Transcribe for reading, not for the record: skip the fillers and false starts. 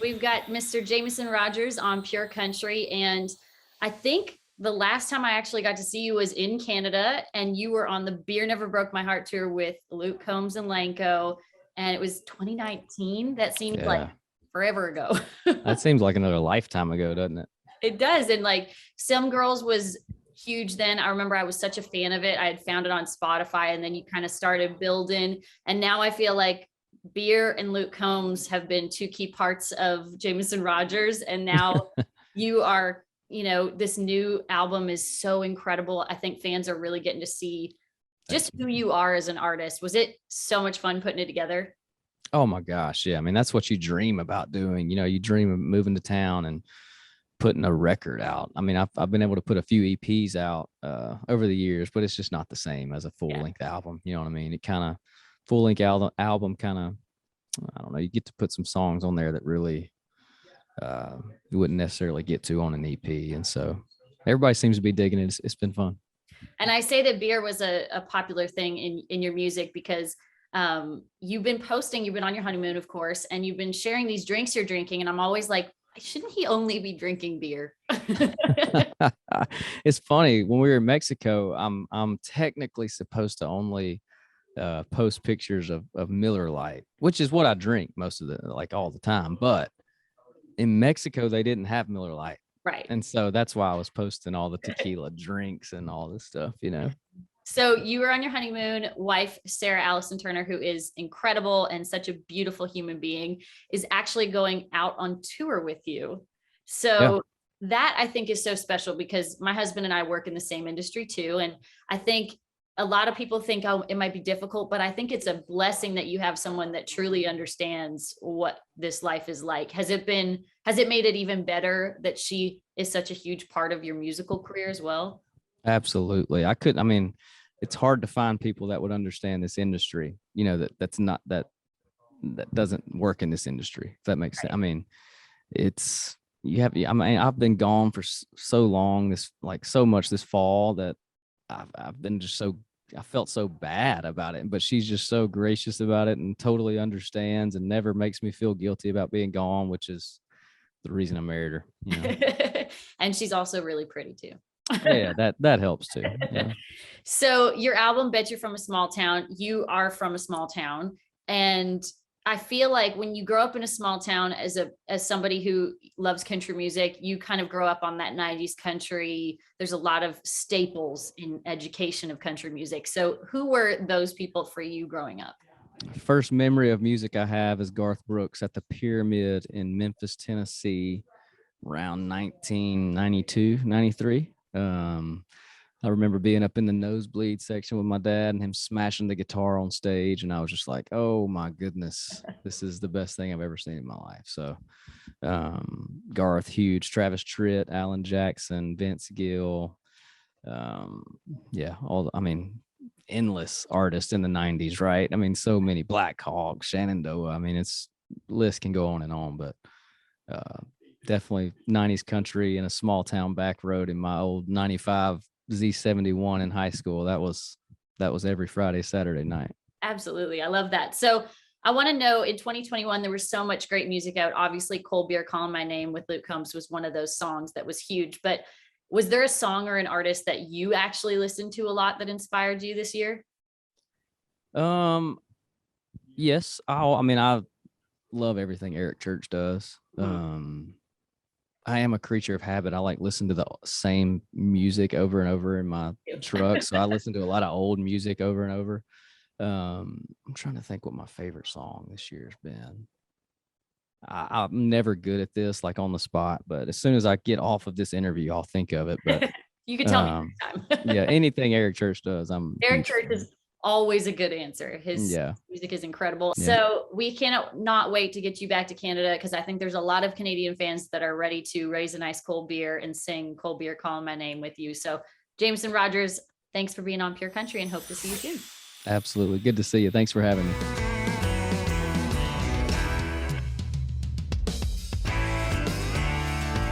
We've got Mr. Jameson Rodgers on Pure Country. And I think the last time I actually got to see you was in Canada, and you were on the Beer Never Broke My Heart tour with Luke Combs and Lanco. And it was 2019. That seemed like Yeah. forever ago. That seems like another lifetime ago, doesn't it? It does. And like Some Girls was huge then. I remember I was such a fan of it. I had found it on Spotify, and then you kind of started building. And now I feel like Beer and Luke Combs have been two key parts of Jameson Rodgers. And now you are, this new album is so incredible. I think fans are really getting to see just who you are as an artist. Was it so much fun putting it together? Oh my gosh. Yeah. I mean, that's what you dream about doing. You dream of moving to town and putting a record out. I mean, I've been able to put a few EPs out over the years, but it's just not the same as a full length album. You know what I mean? It kind of full length album kind of, I don't know, you get to put some songs on there that really you wouldn't necessarily get to on an EP. And so everybody seems to be digging it. It's been fun. And I say that beer was a popular thing in your music because you've been on your honeymoon, of course, and you've been sharing these drinks you're drinking. And I'm always like, shouldn't he only be drinking beer? It's funny. When we were in Mexico, I'm technically supposed to only post pictures of Miller Lite, which is what I drink most of all the time. But in Mexico, they didn't have Miller Lite. Right. And so that's why I was posting all the tequila drinks and all this stuff, So you were on your honeymoon. Wife, Sarah Allison Turner, who is incredible and such a beautiful human being, is actually going out on tour with you. So that I think is so special because my husband and I work in the same industry too. And I think a lot of people think, oh, it might be difficult, but I think it's a blessing that you have someone that truly understands what this life is like. Has it made it even better that she is such a huge part of your musical career as well? Absolutely. It's hard to find people that would understand this industry, that doesn't work in this industry. If that makes sense. I mean, I've been gone for so long, so much this fall that I've been I felt so bad about it, but she's just so gracious about it and totally understands and never makes me feel guilty about being gone, which is the reason I married her. And she's also really pretty too. Yeah, that helps too. Yeah. So your album, Bet You're From a Small Town, you are from a small town. And I feel like when you grow up in a small town as somebody who loves country music, you kind of grow up on that 90s country. There's a lot of staples in education of country music. So who were those people for you growing up? First memory of music I have is Garth Brooks at the Pyramid in Memphis, Tennessee, around 1992, 93. I remember being up in the nosebleed section with my dad and him smashing the guitar on stage. And I was just like, oh my goodness, this is the best thing I've ever seen in my life. So Garth, huge. Travis Tritt, Alan Jackson, Vince Gill. Endless artists in the 90s, right? I mean, so many. Black Hawk, Shenandoah. I mean, list can go on and on, but definitely 90s country in a small town back road in my old 95 Z71 in high school. That was every Friday, Saturday night. Absolutely. I love that. So I want to know, in 2021, there was so much great music out. Obviously, Cold Beer Calling My Name with Luke Combs was one of those songs that was huge. But was there a song or an artist that you actually listened to a lot that inspired you this year? Yes. I love everything Eric Church does. I am a creature of habit. I like listen to the same music over and over in my truck. So I listen to a lot of old music over and over. I'm trying to think what my favorite song this year has been. I'm never good at this, like on the spot, but as soon as I get off of this interview, I'll think of it. But you can tell me next time. Yeah, anything Eric Church does, Eric Church is always a good answer. His music is incredible. Yeah. So we cannot not wait to get you back to Canada, because I think there's a lot of Canadian fans that are ready to raise a nice cold beer and sing Cold Beer Calling My Name with you. So Jameson Rodgers, thanks for being on Pure Country, and hope to see you soon. Absolutely. Good to see you. Thanks for having me.